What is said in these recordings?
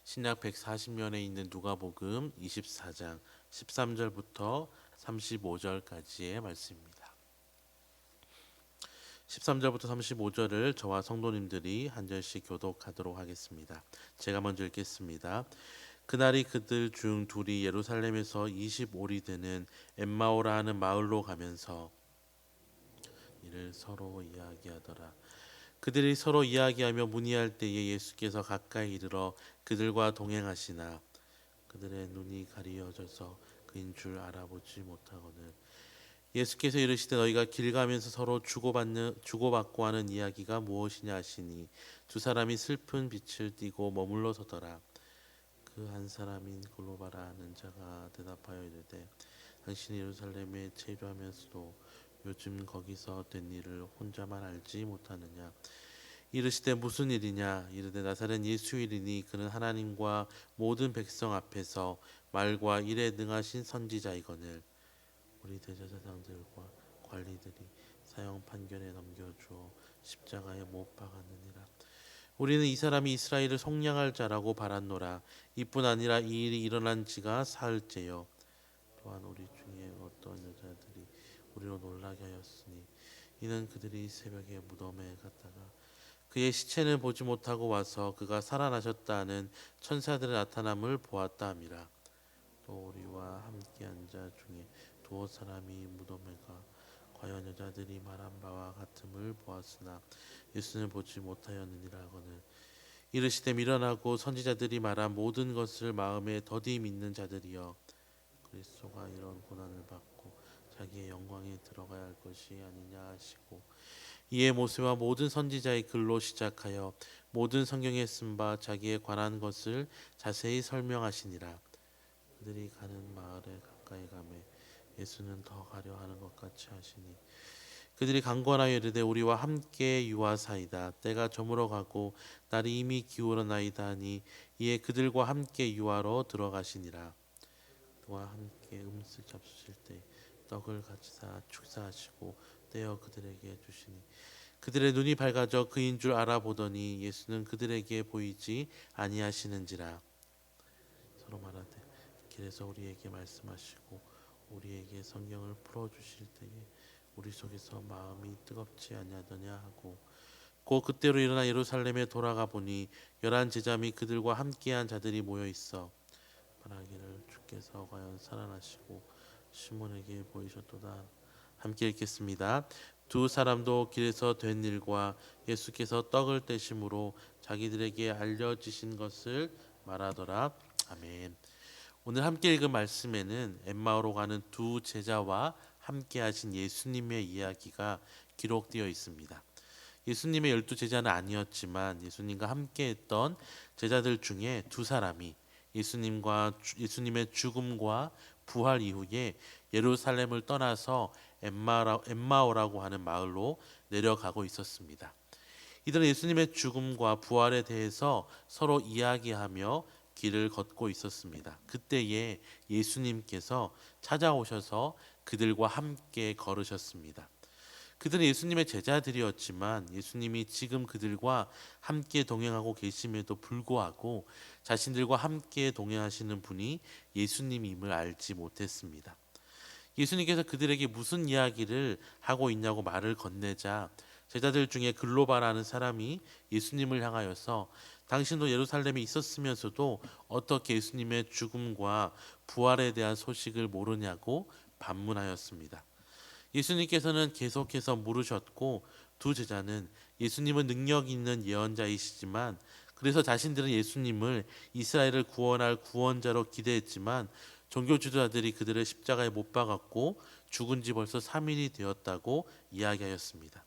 신약 140년에 있는 누가복음 24장 13절부터 35절까지의 말씀입니다. 13절부터 35절을 저와 성도님들이 한 절씩 교독하도록 하겠습니다. 제가 먼저 읽겠습니다. 그날이 그들 중 둘이 예루살렘에서 25리 되는 엠마오라 하는 마을로 가면서 이를 서로 이야기하더라. 그들이 서로 이야기하며 문의할 때에 예수께서 가까이 이르러 그들과 동행하시나 그들의 눈이 가리어져서 그인 줄 알아보지 못하거늘 예수께서 이르시되 너희가 길 가면서 서로 주고받고 하는 이야기가 무엇이냐 하시니 두 사람이 슬픈 빛을 띠고 머물러 서더라. 그 한 사람인 글로바라 하는 자가 대답하여 이르되 당신이 예루살렘에 체류하면서도 요즘 거기서 된 일을 혼자만 알지 못하느냐. 이르시되 무슨 일이냐. 이르되 나사렛 예수이리니 그는 하나님과 모든 백성 앞에서 말과 일에 능하신 선지자이거늘 우리 대제사장들과 관리들이 사형 판결에 넘겨주어 십자가에 못 박았느니라. 우리는 이 사람이 이스라엘을 속량할 자라고 바랐노라. 이뿐 아니라 이 일이 일어난 지가 사흘째요. 또한 우리 중에 어떤 여자들이 우리로 놀라게 하였으니 이는 그들이 새벽에 무덤에 갔다가 그의 시체는 보지 못하고 와서 그가 살아나셨다 하는 천사들의 나타남을 보았다 함이라. 또 우리와 함께한 자 중에 두어 사람이 무덤에 가 과연 여자들이 말한 바와 같음을 보았으나 예수는 보지 못하였느니라 하거늘 이르시되 미련하고 선지자들이 말한 모든 것을 마음에 더디 믿는 자들이여 그리스도가 이런 고난을 받고 자기의 영광에 들어가야 할 것이 아니냐 하시고 이에 모세와 모든 선지자의 글로 시작하여 모든 성경에 쓴 바 자기에 관한 것을 자세히 설명하시니라. 그들이 가는 마을에 가까이 가매 예수는 더 가려 하는 것 같이 하시니 그들이 강권하여 이르되 우리와 함께 유하사이다. 때가 저물어 가고 날이 이미 기울어나이다 하니 이에 그들과 함께 유하로 들어가시니라. 그와 함께 음식 잡수실 때 떡을 같이 사 축사하시고 떼어 그들에게 주시니 그들의 눈이 밝아져 그인 줄 알아보더니 예수는 그들에게 보이지 아니하시는지라. 서로 말하되 길에서 우리에게 말씀하시고 우리에게 성경을 풀어주실 때에 우리 속에서 마음이 뜨겁지 아니하더냐 하고 곧 그때로 일어나 예루살렘에 돌아가 보니 11 제자 및 그들과 함께한 자들이 모여 있어 말하기를 주께서 과연 살아나시고 시몬에게 보이셨도다. 함께 읽겠습니다. 두 사람도 길에서 된 일과 예수께서 떡을 떼심으로 자기들에게 알려지신 것을 말하더라. 아멘. 오늘 함께 읽은 말씀에는 엠마오로 가는 두 제자와 함께 하신 예수님의 이야기가 기록되어 있습니다. 예수님의 12제자는 아니었지만 예수님과 함께 했던 제자들 중에 두 사람이 예수님의 죽음과 부활 이후에 예루살렘을 떠나서 엠마오라고 하는 마을로 내려가고 있었습니다. 이들은 예수님의 죽음과 부활에 대해서 서로 이야기하며 길을 걷고 있었습니다. 그때에 예수님께서 찾아오셔서 그들과 함께 걸으셨습니다. 그들은 예수님의 제자들이었지만 예수님이 지금 그들과 함께 동행하고 계심에도 불구하고 자신들과 함께 동행하시는 분이 예수님임을 알지 못했습니다. 예수님께서 그들에게 무슨 이야기를 하고 있냐고 말을 건네자 제자들 중에 글로바라는 사람이 예수님을 향하여서 당신도 예루살렘에 있었으면서도 어떻게 예수님의 죽음과 부활에 대한 소식을 모르냐고 반문하였습니다. 예수님께서는 계속해서 물으셨고 두 제자는 예수님은 능력 있는 예언자이시지만 그래서 자신들은 예수님을 이스라엘을 구원할 구원자로 기대했지만 종교 지도자들이 그들을 십자가에 못 박았고 죽은 지 벌써 3일이 되었다고 이야기하였습니다.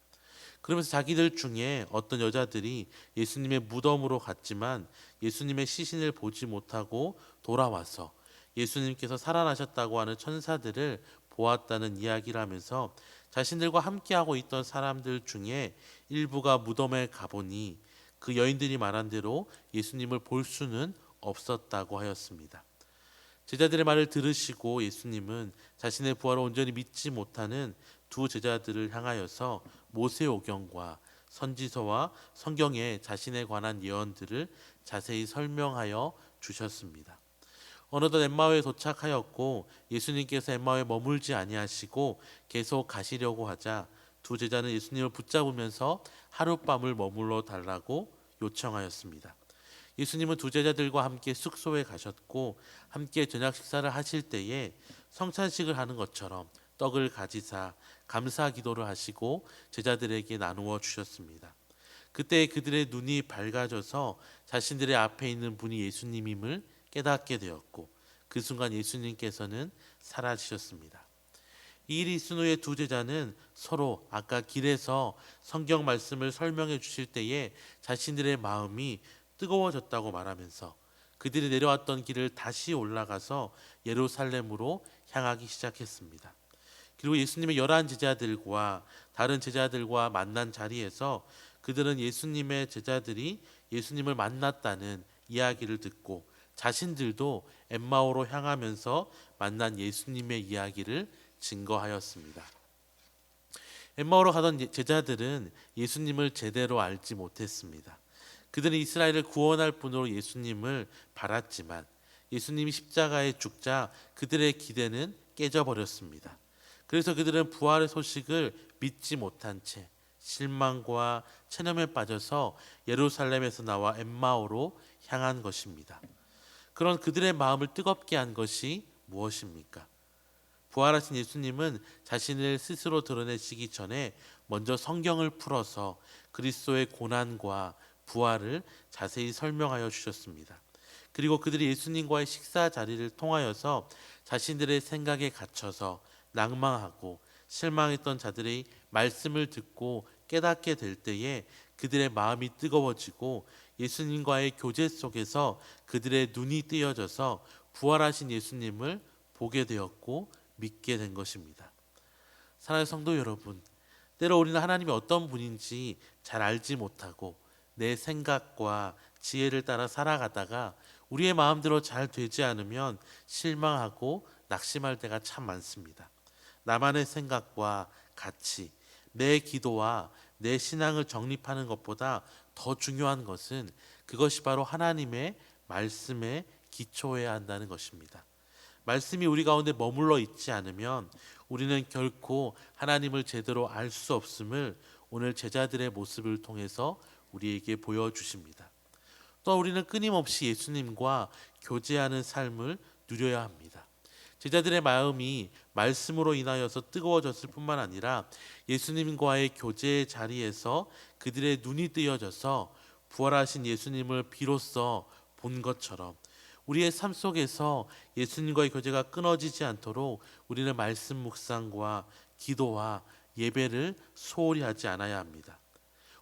그러면서 자기들 중에 어떤 여자들이 예수님의 무덤으로 갔지만 예수님의 시신을 보지 못하고 돌아와서 예수님께서 살아나셨다고 하는 천사들을 보았다는 이야기를 하면서 자신들과 함께하고 있던 사람들 중에 일부가 무덤에 가보니 그 여인들이 말한 대로 예수님을 볼 수는 없었다고 하였습니다. 제자들의 말을 들으시고 예수님은 자신의 부활을 온전히 믿지 못하는 두 제자들을 향하여서 모세오경과 선지서와 성경에 자신에 관한 예언들을 자세히 설명하여 주셨습니다. 어느덧 엠마오에 도착하였고 예수님께서 엠마오에 머물지 아니하시고 계속 가시려고 하자 두 제자는 예수님을 붙잡으면서 하룻밤을 머물러 달라고 요청하였습니다. 예수님은 두 제자들과 함께 숙소에 가셨고 함께 저녁 식사를 하실 때에 성찬식을 하는 것처럼 떡을 가지사 감사 기도를 하시고 제자들에게 나누어 주셨습니다. 그때 그들의 눈이 밝아져서 자신들의 앞에 있는 분이 예수님임을 깨닫게 되었고 그 순간 예수님께서는 사라지셨습니다. 이 일이 있은 후에 두 제자는 서로 아까 길에서 성경 말씀을 설명해 주실 때에 자신들의 마음이 뜨거워졌다고 말하면서 그들이 내려왔던 길을 다시 올라가서 예루살렘으로 향하기 시작했습니다. 그리고 예수님의 11 제자들과 다른 제자들과 만난 자리에서 그들은 예수님의 제자들이 예수님을 만났다는 이야기를 듣고 자신들도 엠마오로 향하면서 만난 예수님의 이야기를 증거하였습니다. 엠마오로 가던 제자들은 예수님을 제대로 알지 못했습니다. 그들은 이스라엘을 구원할 분으로 예수님을 바랐지만 예수님이 십자가에 죽자 그들의 기대는 깨져버렸습니다. 그래서 그들은 부활의 소식을 믿지 못한 채 실망과 체념에 빠져서 예루살렘에서 나와 엠마오로 향한 것입니다. 그런 그들의 마음을 뜨겁게 한 것이 무엇입니까? 부활하신 예수님은 자신을 스스로 드러내시기 전에 먼저 성경을 풀어서 그리스도의 고난과 부활을 자세히 설명하여 주셨습니다. 그리고 그들이 예수님과의 식사 자리를 통하여서 자신들의 생각에 갇혀서 낭망하고 실망했던 자들의 말씀을 듣고 깨닫게 될 때에 그들의 마음이 뜨거워지고 예수님과의 교제 속에서 그들의 눈이 뜨여져서 부활하신 예수님을 보게 되었고 믿게 된 것입니다. 사랑하는 성도 여러분, 때로 우리는 하나님이 어떤 분인지 잘 알지 못하고 내 생각과 지혜를 따라 살아가다가 우리의 마음대로 잘 되지 않으면 실망하고 낙심할 때가 참 많습니다. 나만의 생각과 가치, 내 기도와 내 신앙을 정립하는 것보다 더 중요한 것은 그것이 바로 하나님의 말씀에 기초해야 한다는 것입니다. 말씀이 우리 가운데 머물러 있지 않으면 우리는 결코 하나님을 제대로 알 수 없음을 오늘 제자들의 모습을 통해서 우리에게 보여주십니다. 또 우리는 끊임없이 예수님과 교제하는 삶을 누려야 합니다. 제자들의 마음이 말씀으로 인하여서 뜨거워졌을 뿐만 아니라 예수님과의 교제의 자리에서 그들의 눈이 뜨여져서 부활하신 예수님을 비로소 본 것처럼 우리의 삶 속에서 예수님과의 교제가 끊어지지 않도록 우리는 말씀 묵상과 기도와 예배를 소홀히 하지 않아야 합니다.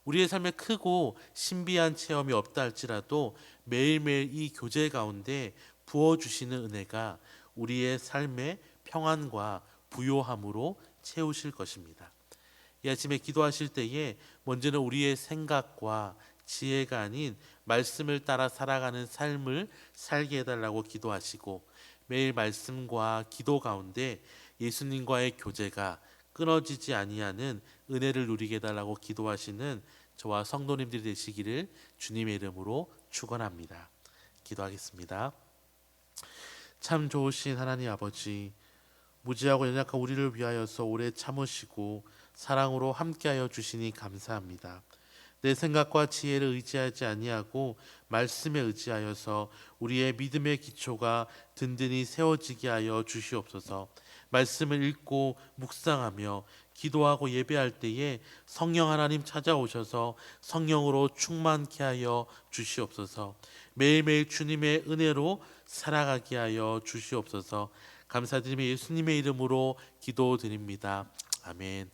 우리의 삶에 크고 신비한 체험이 없다 할지라도 매일매일 이 교제 가운데 부어주시는 은혜가 우리의 삶의 평안과 부요함으로 채우실 것입니다. 이 아침에 기도하실 때에 먼저는 우리의 생각과 지혜가 아닌 말씀을 따라 살아가는 삶을 살게 해달라고 기도하시고 매일 말씀과 기도 가운데 예수님과의 교제가 끊어지지 아니하는 은혜를 누리게 해달라고 기도하시는 저와 성도님들이 되시기를 주님의 이름으로 축원합니다. 기도하겠습니다. 참 좋으신 하나님 아버지, 무지하고 연약한 우리를 위하여서 오래 참으시고 사랑으로 함께하여 주시니 감사합니다. 내 생각과 지혜를 의지하지 아니하고 말씀에 의지하여서 우리의 믿음의 기초가 든든히 세워지게 하여 주시옵소서. 말씀을 읽고 묵상하며 기도하고 예배할 때에 성령 하나님 찾아오셔서 성령으로 충만케 하여 주시옵소서. 매일매일 주님의 은혜로 살아가게 하여 주시옵소서. 감사드리며 예수님의 이름으로 기도드립니다. 아멘.